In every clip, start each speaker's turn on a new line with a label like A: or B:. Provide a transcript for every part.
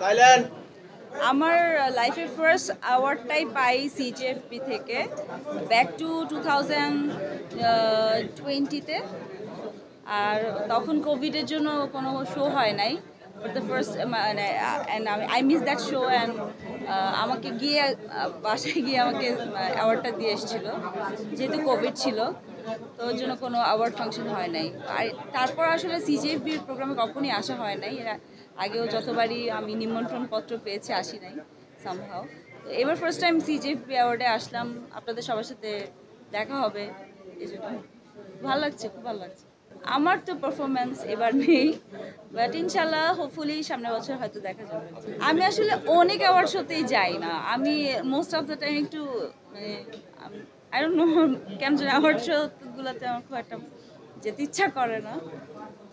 A: Silent.
B: আমার লাইফের first অ্যাওয়ার্ডটাই পাই সিজেএফপি থেকে ব্যাক টু 2020-তে। আর তখন কোভিডের জন্য কোনো শো হয় নাই, বাট দ্য ফার্স্ট মানে I miss that show and আমাকে গিয়ে বাসায় গিয়ে আমাকে অ্যাওয়ার্ডটা দিয়ে এসেছিলো, যেহেতু কোভিড ছিল তো ওর জন্য কোনো অ্যাওয়ার্ড ফাংশন হয় নাই। আর তারপর আসলে সিজেএফবির প্রোগ্রামে কখনই আসা হয় নাই, এর আগেও যতবারই আমি নিমন্ত্রণপত্র পেয়েছি আসি নাই সামহাও। তো এবার ফার্স্ট টাইম সিজেএফবি অ্যাওয়ার্ডে আসলাম, আপনাদের সবার সাথে দেখা হবে, এই জন্য ভালো লাগছে, খুব ভালো লাগছে। আমার তো পারফরমেন্স এবার নেই, বাট ইনশাল্লাহ হোপফুলি সামনের বছর হয়তো দেখা যাবে। আমি আসলে অনেক অ্যাওয়ার্ড শোতেই যাই না, আমি মোস্ট অফ দ্য টাইম একটু মানে আই ডোন্ট নো কেন যেন অ্যাওয়ার্ড শোগুলোতে আমার খুব একটা যেতে ইচ্ছা করে না,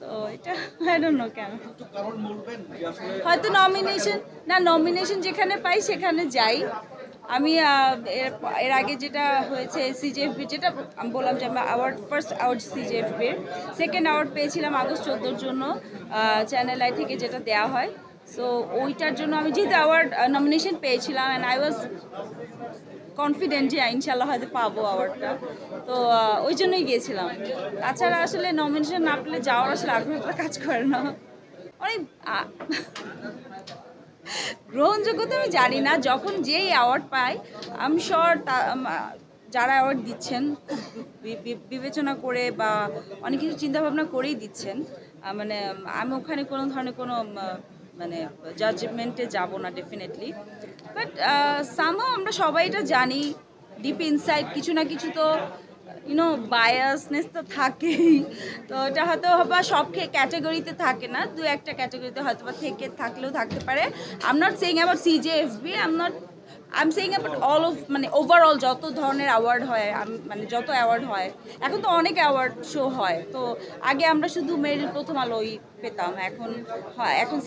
B: তো এটা আই ডোন্ট নো কেন। হয়তো নমিনেশন যেখানে পাই সেখানে যাই। আমি এর আগে যেটা হয়েছে সিজেএফবি, যেটা আমি বললাম যে আমি ফার্স্ট অ্যাওয়ার্ড সিজেএফবির সেকেন্ড অ্যাওয়ার্ড পেয়েছিলাম আগস্ট 14-র জন্য, চ্যানেল আই থেকে যেটা দেওয়া হয়। সো ওইটার জন্য আমি যেহেতু অ্যাওয়ার্ড নমিনেশন পেয়েছিলাম অ্যান্ড আই ওয়াজ কনফিডেন্ট যে ইনশাল্লাহ হয়তো পাবো অ্যাওয়ার্ডটা, তো ওই জন্যই গিয়েছিলাম। তাছাড়া আসলে নমিনেশন না পেলে যাওয়ার আসলে আগ্রহটা কাজ করে না। অনেক গ্রহণযোগ্যতা আমি জানি না, যখন যেই অ্যাওয়ার্ড পাই আমি শিওর যারা অ্যাওয়ার্ড দিচ্ছেন বিবেচনা করে বা অনেক কিছু চিন্তাভাবনা করেই দিচ্ছেন। মানে আমি ওখানে কোনো ধরনের কোনো মানে জাজমেন্টে যাব না ডেফিনেটলি, বাট সামহাও আমরা সবাই এটা জানি ডিপ ইনসাইড কিছু না কিছু তো বায়াসনেস তো থাকেই। তো এটা হয়তো বা সব ক্যাটাগরিতে থাকে না, দু একটা ক্যাটাগরিতে হয়তো বা থাকলেও থাকতে পারে। I am not saying about CJFB, I am saying about all of মানে ওভারঅল যত ধরনের অ্যাওয়ার্ড হয়, মানে যত অ্যাওয়ার্ড হয় এখন তো অনেক অ্যাওয়ার্ড শো হয়। তো আগে আমরা শুধু মেরিল প্রথম আলোই পেতাম, এখন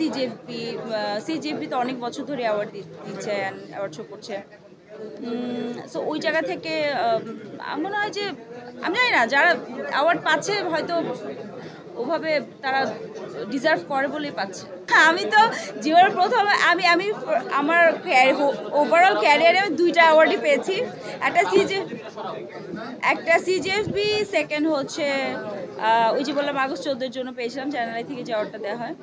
B: সিজেএফবি তো অনেক বছর ধরে অ্যাওয়ার্ড দিচ্ছে, অ্যাওয়ার্ড শো করছে। সো ওই জায়গা থেকে মনে হয় যে আমি জানি না যারা অ্যাওয়ার্ড পাচ্ছে হয়তো ওভাবে তারা ডিজার্ভ করে বলেই পাচ্ছে। আমি তো জীবনের প্রথম আমার ওভারঅল ক্যারিয়ারে 2টা অ্যাওয়ার্ডই পেয়েছি, একটা সিজেএফবি, সেকেন্ড হচ্ছে ওই যে বললাম আগস্ট 14-র জন্য পেয়েছিলাম, চ্যানেল থেকে যে অ্যাওয়ার্ডটা দেওয়া হয়।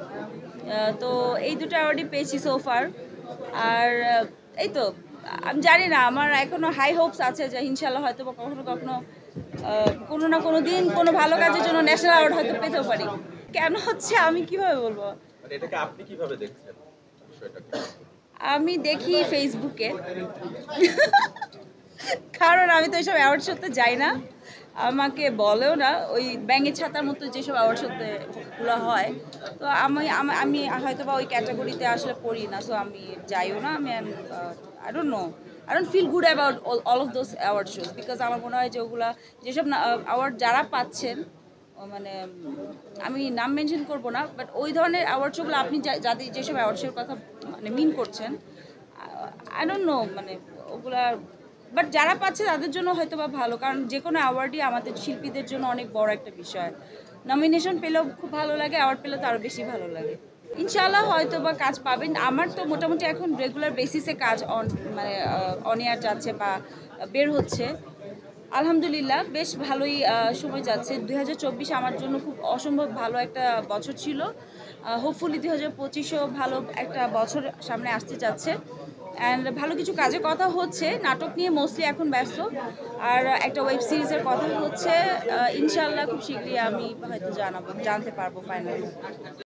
B: তো এই 2টা অ্যাওয়ার্ডই পেয়েছি সোফার। আর এই তো আমি জানি না, আমার এখনো হাই হোপস আছে যে ইনশাল্লাহ হয়তো বা কখনো কখনো কোনো না কোনো দিন কোনো ভালো কাজের জন্য ন্যাশনাল অ্যাওয়ার্ড হয়তো পেতেও পারি। কেন হচ্ছে আমি কিভাবে বলবো,
A: এটাকে আপনি কিভাবে দেখছেন বিষয়টাকে?
B: আমি দেখি ফেসবুকে, কারণ আমি তো এইসব অ্যাওয়ার্ড শোতে যাই না, আমাকে বলেও না, ওই ব্যাঙের ছাতার মতো যেসব অ্যাওয়ার্ড শোগুলো হয়, তো আমি হয়তো বা ওই ক্যাটাগরিতে আসলে পড়ি না, সো আমি যাইও না। আমি I don't feel good about all of those award shows, because আমার মনে হয় যে ওগুলা যেসব অ্যাওয়ার্ড যারা পাচ্ছেন, মানে আমি নাম মেনশন করবো না, বাট ওই ধরনের অ্যাওয়ার্ড শোগুলো আপনি যাদের যেসব অ্যাওয়ার্ড শোর কথা মানে মিন করছেন, আই ডোন্ট নো মানে ওগুলা, বাট যারা পাচ্ছে তাদের জন্য হয়তো বা ভালো, কারণ যে কোনো অ্যাওয়ার্ডই আমাদের শিল্পীদের জন্য অনেক বড় একটা বিষয়। নমিনেশন পেলেও খুব ভালো লাগে, অ্যাওয়ার্ড পেলেও তো আরও বেশি ভালো লাগে। ইনশাআল্লাহ হয়তো বা কাজ পাবেন। আমার তো মোটামুটি এখন রেগুলার বেসিসে কাজ মানে অন এয়ার যাচ্ছে বা বের হচ্ছে, আলহামদুলিল্লাহ বেশ ভালোই সময় যাচ্ছে। 2024 আমার জন্য খুব অসম্ভব ভালো একটা বছর ছিল, হোপফুলি 2025ও ভালো একটা বছর সামনে আসতে যাচ্ছে, অ্যান্ড ভালো কিছু কাজের কথা হচ্ছে। নাটক নিয়ে মোস্টলি এখন ব্যস্ত, আর একটা ওয়েব সিরিজের কথা হচ্ছে, ইনশাআল্লাহ খুব শীঘ্রই আমি হয়তো জানতে পারবো ফাইনালি।